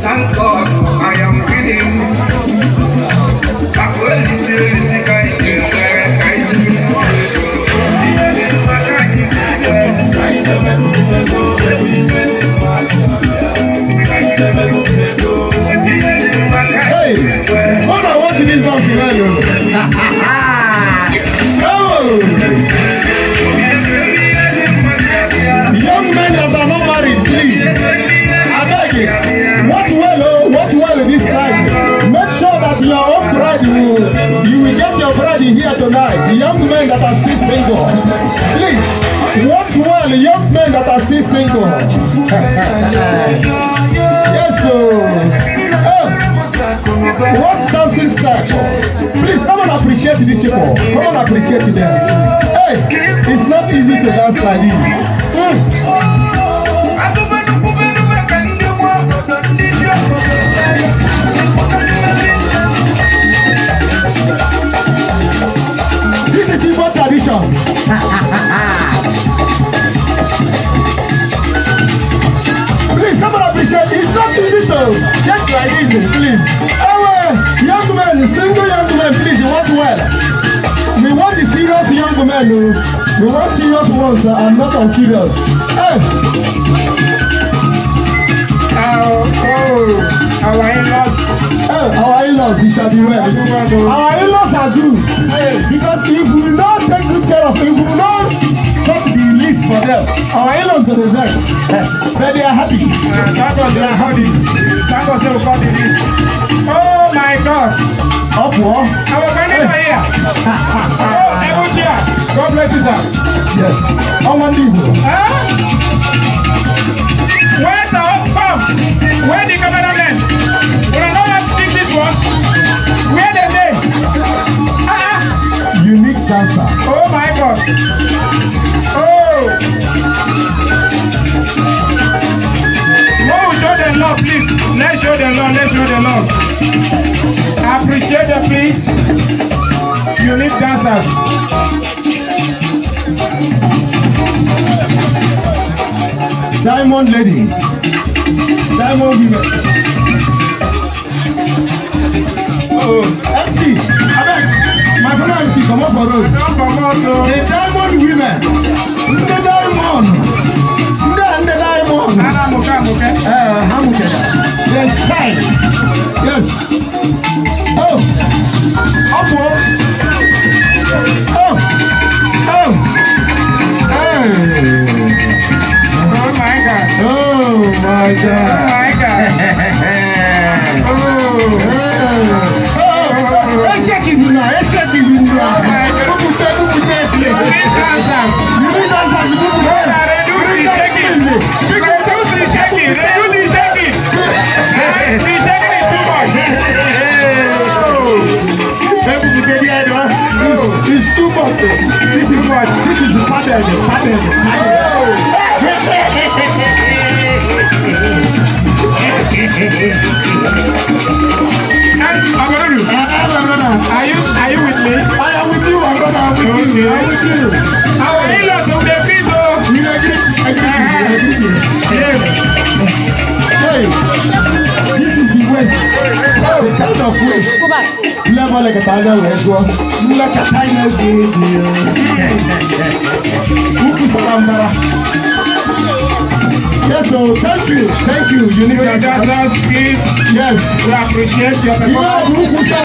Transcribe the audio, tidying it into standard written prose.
Thank God I am winning. Hey, what I want to this dance young men that are not married, please. I beg you. Watch well in this life. Make sure that your own bride you will get your bride here tonight. The young men that are still single. Please, watch well, young men that are still single. Yes, sir. What dancing style? Please come and appreciate these people. Come and appreciate them. Hey, it's not easy to dance like this. This is Igbo tradition. Please come and appreciate. It's not easy to get like this, please. Young men, single young men, please, you want well. We want the serious young men. We want serious ones and not unserious. Hey. Our in-laws. Our in-laws, we shall be well. Our in-laws are good. Because if we not take good care of them, if we not take the list for them, our in-laws will rest. But they are happy. That's what they are happy. Thank God they will got the list. Oh my God. Up war. Our family are here. Oh, Ebuchia. God bless you, sir. Yes. How many people? Where the come? Where the cameramen? We are not big this was. Where they dey? Unique dancer. Oh my God. Oh. Oh, show them love, please. Let's show them love. Let's show them love. Appreciate the peace. Unique dancers. Diamond lady. Diamond women. Oh, MC. I beg. My brother MC, come up for road. The diamond women. The diamond. The diamond. Hamuke. Yes, fine. Yes. Oh. Upward. Oh. Oh. Hey. Oh my God. Oh my God. Oh my God. Shake it now. Shake it now. It's too much. This is much. This is the pattern. Are you with me? I am with you, my brother. I'm with you. I'm with you. Our in-laws of the people. Yes. Hey, this is the West. The kind of West. Go back. Never like a tiger West. Like a tiger West. Yes, so thank you. Unique dancers. Yes, yes, we appreciate your performance.